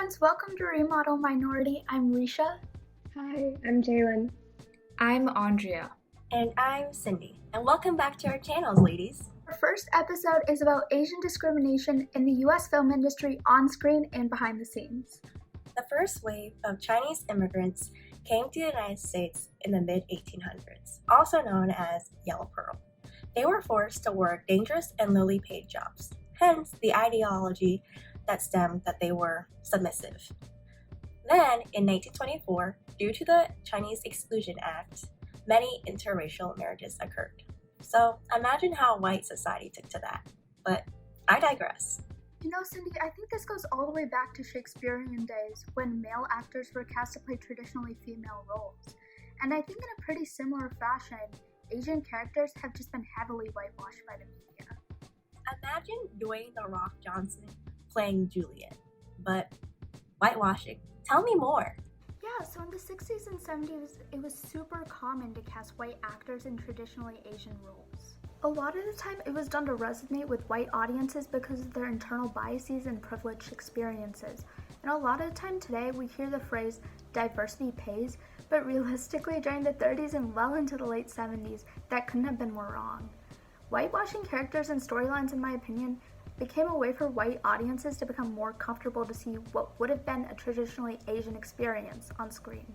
friends, welcome to Remodel Minority. I'm Risha. Hi, I'm Jalyn. I'm Ondrea. And I'm Cindy. And welcome back to our channels, ladies. Our first episode is about Asian discrimination in the US film industry on screen and behind the scenes. The first wave of Chinese immigrants came to the United States in the mid-1800s, also known as Yellow Pearl. They were forced to work dangerous and lowly paid jobs, hence the ideology that stemmed that they were submissive. Then, in 1924, due to the Chinese Exclusion Act, many interracial marriages occurred. So imagine how white society took to that. But I digress. You know, Cindy, I think this goes all the way back to Shakespearean days when male actors were cast to play traditionally female roles. And I think in a pretty similar fashion, Asian characters have just been heavily whitewashed by the media. Imagine Dwayne "The Rock" Johnson playing Juliet, but whitewashing. Tell me more. Yeah, so in the 60s and 70s, it was super common to cast white actors in traditionally Asian roles. A lot of the time, it was done to resonate with white audiences because of their internal biases and privileged experiences. And a lot of the time today, we hear the phrase, diversity pays, but realistically, during the 30s and well into the late 70s, that couldn't have been more wrong. Whitewashing characters and storylines, in my opinion, became a way for white audiences to become more comfortable to see what would have been a traditionally Asian experience on screen.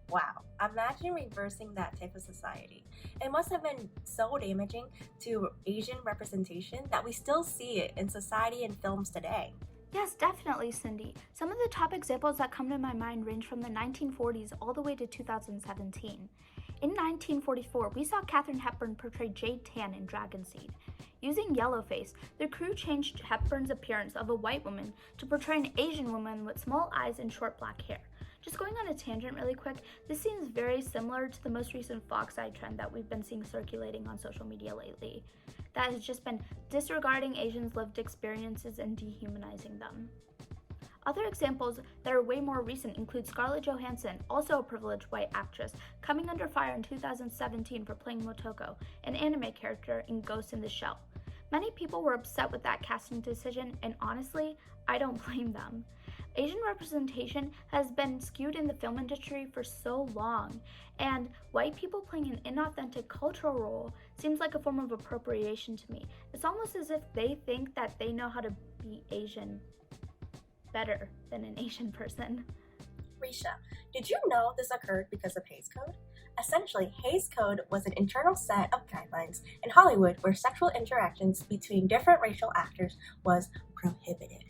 Wow, imagine reversing that type of society. It must have been so damaging to Asian representation that we still see it in society and films today. Yes, definitely, Cindy. Some of the top examples that come to my mind range from the 1940s all the way to 2017. In 1944, we saw Katharine Hepburn portray Jade Tan in Dragon Seed. Using yellowface, the crew changed Hepburn's appearance of a white woman to portray an Asian woman with small eyes and short black hair. Just going on a tangent really quick, this seems very similar to the most recent fox eye trend that we've been seeing circulating on social media lately. That has just been disregarding Asians' lived experiences and dehumanizing them. Other examples that are way more recent include Scarlett Johansson, also a privileged white actress, coming under fire in 2017 for playing Motoko, an anime character in Ghost in the Shell. Many people were upset with that casting decision, and honestly, I don't blame them. Asian representation has been skewed in the film industry for so long, and white people playing an inauthentic cultural role seems like a form of appropriation to me. It's almost as if they think that they know how to be Asian better than an Asian person. Risha, did you know this occurred because of Haze Code? Essentially, Haze Code was an internal set of guidelines in Hollywood where sexual interactions between different racial actors was prohibited.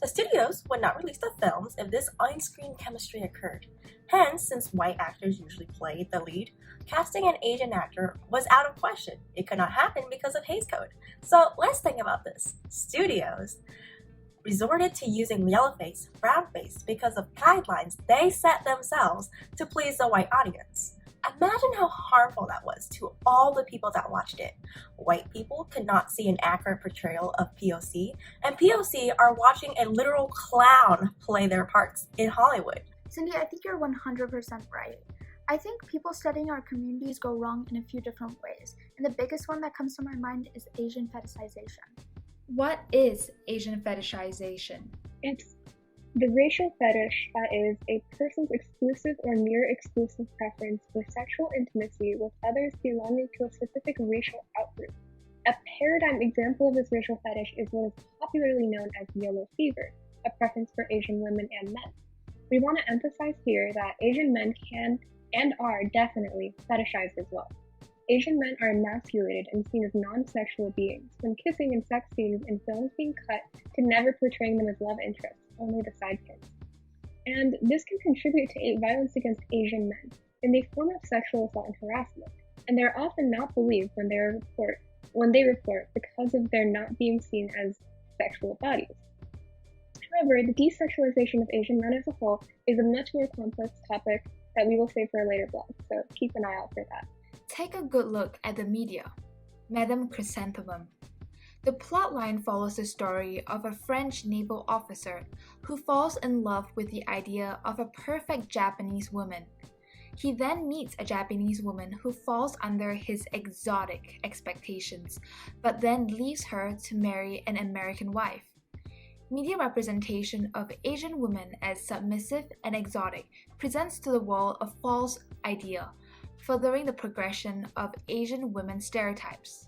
The studios would not release the films if this on-screen chemistry occurred. Hence, since white actors usually played the lead, casting an Asian actor was out of question. It could not happen because of Haze Code. So let's think about this. Studios resorted to using yellowface, brownface because of guidelines they set themselves to please the white audience. Imagine how harmful that was to all the people that watched it. White people could not see an accurate portrayal of POC, and POC are watching a literal clown play their parts in Hollywood. Cindy, I think you're 100% right. I think people studying our communities go wrong in a few different ways, and the biggest one that comes to my mind is Asian fetishization. What is Asian fetishization? It's the racial fetish that is a person's exclusive or near exclusive preference for sexual intimacy with others belonging to a specific racial outgroup. A paradigm example of this racial fetish is what is popularly known as yellow fever, a preference for Asian women and men. We want to emphasize here that Asian men can and are definitely fetishized as well. Asian men are emasculated and seen as non-sexual beings, from kissing and sex scenes in films being cut to never portraying them as love interests, only the sidekicks. And this can contribute to violence against Asian men in the form of sexual assault and harassment, and they're often not believed when they report because of their not being seen as sexual bodies. However, the desexualization of Asian men as a whole is a much more complex topic that we will save for a later blog, so keep an eye out for that. Take a good look at the media. Madame Chrysanthemum. The plotline follows the story of a French naval officer who falls in love with the idea of a perfect Japanese woman. He then meets a Japanese woman who falls under his exotic expectations, but then leaves her to marry an American wife. Media representation of Asian women as submissive and exotic presents to the world a false idea, furthering the progression of Asian women stereotypes.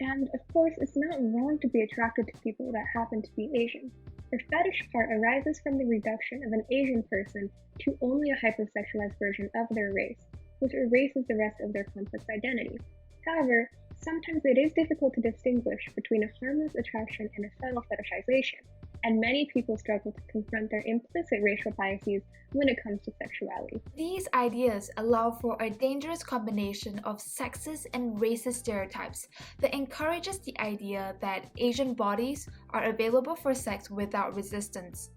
And of course, it's not wrong to be attracted to people that happen to be Asian. The fetish part arises from the reduction of an Asian person to only a hypersexualized version of their race, which erases the rest of their complex identity. However, sometimes it is difficult to distinguish between a harmless attraction and a subtle fetishization, and many people struggle to confront their implicit racial biases when it comes to sexuality. These ideas allow for a dangerous combination of sexist and racist stereotypes that encourages the idea that Asian bodies are available for sex without resistance.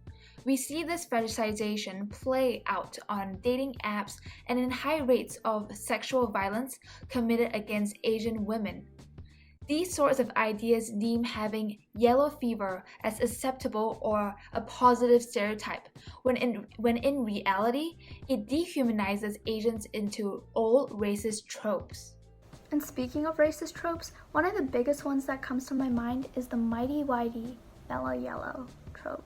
We see this fetishization play out on dating apps and in high rates of sexual violence committed against Asian women. These sorts of ideas deem having yellow fever as acceptable or a positive stereotype, when in reality, it dehumanizes Asians into old racist tropes. And speaking of racist tropes, one of the biggest ones that comes to my mind is the mighty whitey, mellow yellow trope.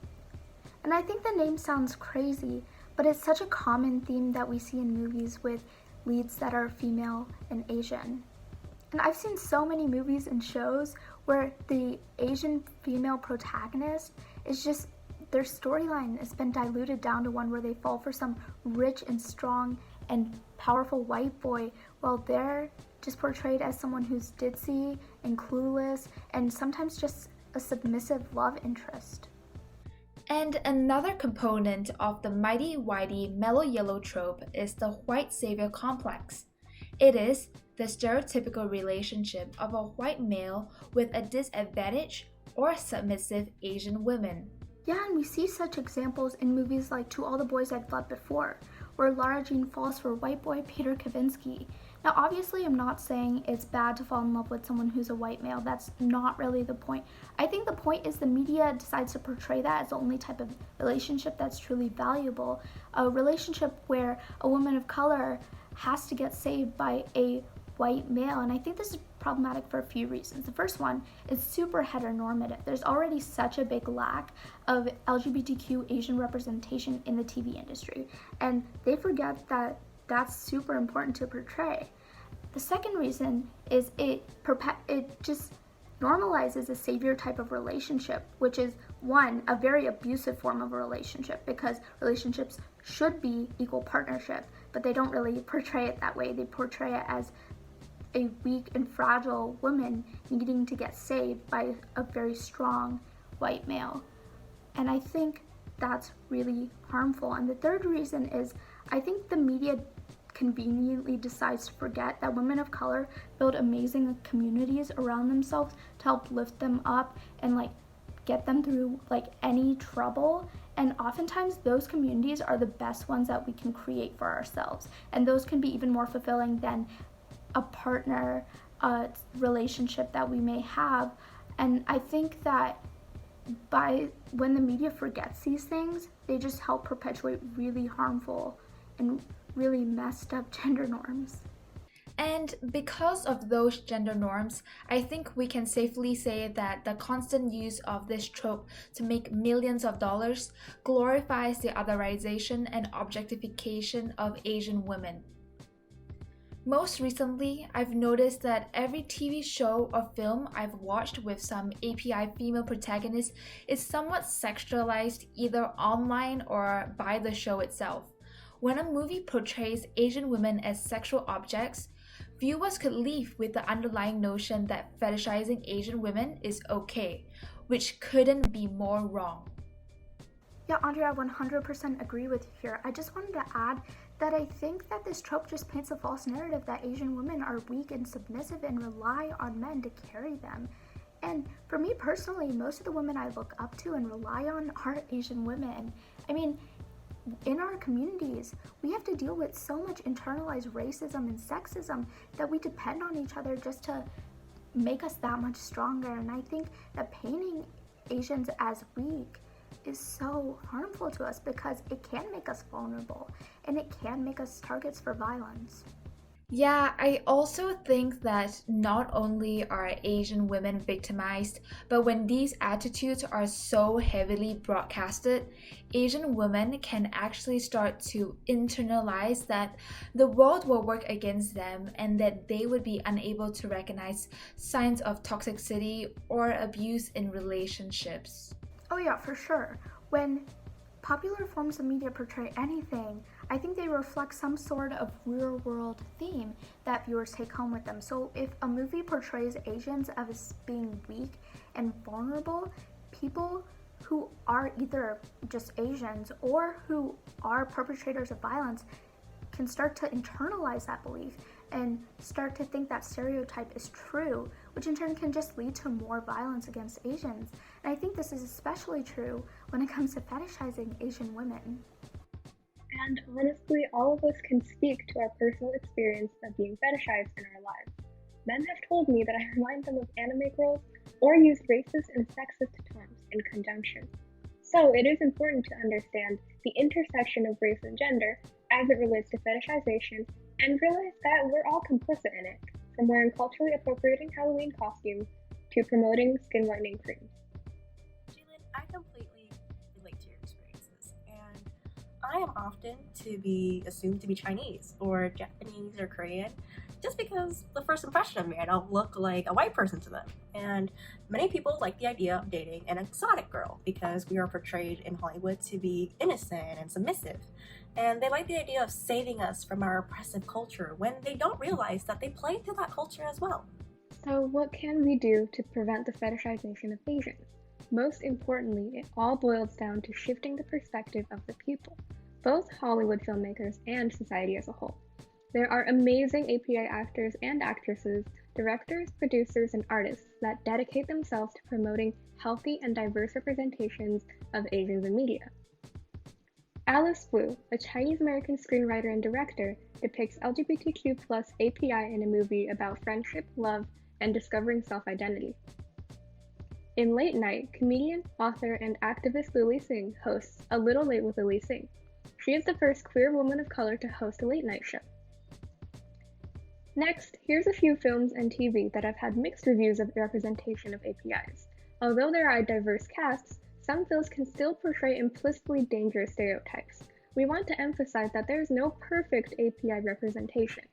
And I think the name sounds crazy, but it's such a common theme that we see in movies with leads that are female and Asian. And I've seen so many movies and shows where the Asian female protagonist is just, their storyline has been diluted down to one where they fall for some rich and strong and powerful white boy, while they're just portrayed as someone who's ditzy and clueless and sometimes just a submissive love interest. And another component of the mighty whitey mellow yellow trope is the white savior complex. It is the stereotypical relationship of a white male with a disadvantaged or submissive Asian woman. Yeah, and we see such examples in movies like To All the Boys I've Loved Before, where Lara Jean falls for white boy Peter Kavinsky. Now, obviously, I'm not saying it's bad to fall in love with someone who's a white male. That's not really the point. I think the point is the media decides to portray that as the only type of relationship that's truly valuable. A relationship where a woman of color has to get saved by a white male, and I think this is problematic for a few reasons. The first one is super heteronormative. There's already such a big lack of LGBTQ Asian representation in the TV industry, and they forget that that's super important to portray. The second reason is it just normalizes a savior type of relationship, which is one, a very abusive form of a relationship, because relationships should be equal partnership, but they don't really portray it that way. They portray it as a weak and fragile woman needing to get saved by a very strong white male. And I think that's really harmful. And the third reason is I think the media conveniently decides to forget that women of color build amazing communities around themselves to help lift them up and get them through any trouble. And oftentimes those communities are the best ones that we can create for ourselves. And those can be even more fulfilling than a partner relationship that we may have. And I think that when the media forgets these things, they just help perpetuate really harmful and really messed up gender norms. And because of those gender norms, I think we can safely say that the constant use of this trope to make millions of dollars glorifies the otherization and objectification of Asian women. Most recently, I've noticed that every TV show or film I've watched with some API female protagonist is somewhat sexualized either online or by the show itself. When a movie portrays Asian women as sexual objects, viewers could leave with the underlying notion that fetishizing Asian women is okay, which couldn't be more wrong. Yeah, Ondrea, I 100% agree with you here. I just wanted to add that I think that this trope just paints a false narrative that Asian women are weak and submissive and rely on men to carry them. And for me personally, most of the women I look up to and rely on are Asian women. I mean, in our communities, we have to deal with so much internalized racism and sexism that we depend on each other just to make us that much stronger. And I think that painting Asians as weak is so harmful to us because it can make us vulnerable and it can make us targets for violence. Yeah, I also think that not only are Asian women victimized, but when these attitudes are so heavily broadcasted, Asian women can actually start to internalize that the world will work against them and that they would be unable to recognize signs of toxicity or abuse in relationships. Oh, yeah, for sure. When popular forms of media portray anything, I think they reflect some sort of real world theme that viewers take home with them. So if a movie portrays Asians as being weak and vulnerable, people who are either just Asians or who are perpetrators of violence can start to internalize that belief and start to think that stereotype is true, which in turn can just lead to more violence against Asians. And I think this is especially true when it comes to fetishizing Asian women. And honestly, all of us can speak to our personal experience of being fetishized in our lives. Men have told me that I remind them of anime girls or use racist and sexist terms in conjunction. So it is important to understand the intersection of race and gender as it relates to fetishization and realize that we're all complicit in it, from wearing culturally appropriating Halloween costumes to promoting skin whitening creams. Jalyn, I completely relate to your experiences, and I am often to be assumed to be Chinese or Japanese or Korean just because the first impression of me, I don't look like a white person to them. And many people like the idea of dating an exotic girl because we are portrayed in Hollywood to be innocent and submissive. And they like the idea of saving us from our oppressive culture when they don't realize that they play into that culture as well. So, what can we do to prevent the fetishization of Asians? Most importantly, it all boils down to shifting the perspective of the people, both Hollywood filmmakers and society as a whole. There are amazing API actors and actresses, directors, producers, and artists that dedicate themselves to promoting healthy and diverse representations of Asians in media. Alice Wu, a Chinese-American screenwriter and director, depicts LGBTQ+ API in a movie about friendship, love, and discovering self-identity. In Late Night, comedian, author, and activist Lily Singh hosts A Little Late with Lily Singh. She is the first queer woman of color to host a late-night show. Next, here's a few films and TV that have had mixed reviews of the representation of APIs. Although there are diverse casts, some films can still portray implicitly dangerous stereotypes. We want to emphasize that there is no perfect API representation.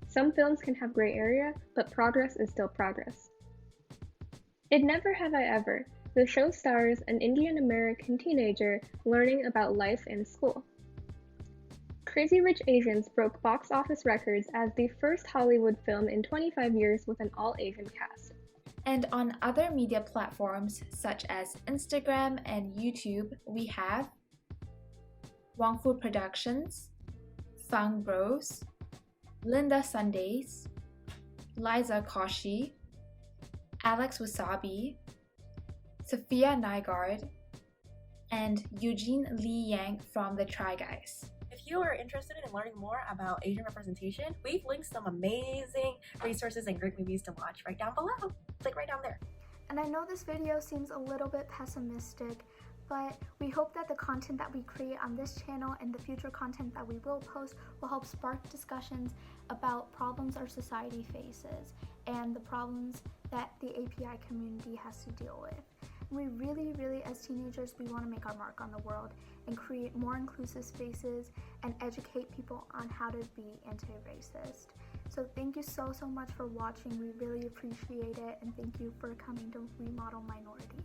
Some films can have gray area, but progress is still progress. In Never Have I Ever, the show stars an Indian American teenager learning about life in school. Crazy Rich Asians broke box office records as the first Hollywood film in 25 years with an all-Asian cast. And on other media platforms such as Instagram and YouTube, we have Wongfu Productions, Fang Bros, Linda Sundays, Liza Koshy, Alex Wasabi, Sophia Nygaard, and Eugene Lee Yang from the Try Guys. If you are interested in learning more about Asian representation, we've linked some amazing resources and great movies to watch right down below. Click right down there. And I know this video seems a little bit pessimistic, but we hope that the content that we create on this channel and the future content that we will post will help spark discussions about problems our society faces and the problems that the API community has to deal with. And we really, as teenagers, we want to make our mark on the world and create more inclusive spaces and educate people on how to be anti-racist. So thank you so much for watching. We really appreciate it, and thank you for coming to Remodel Minority.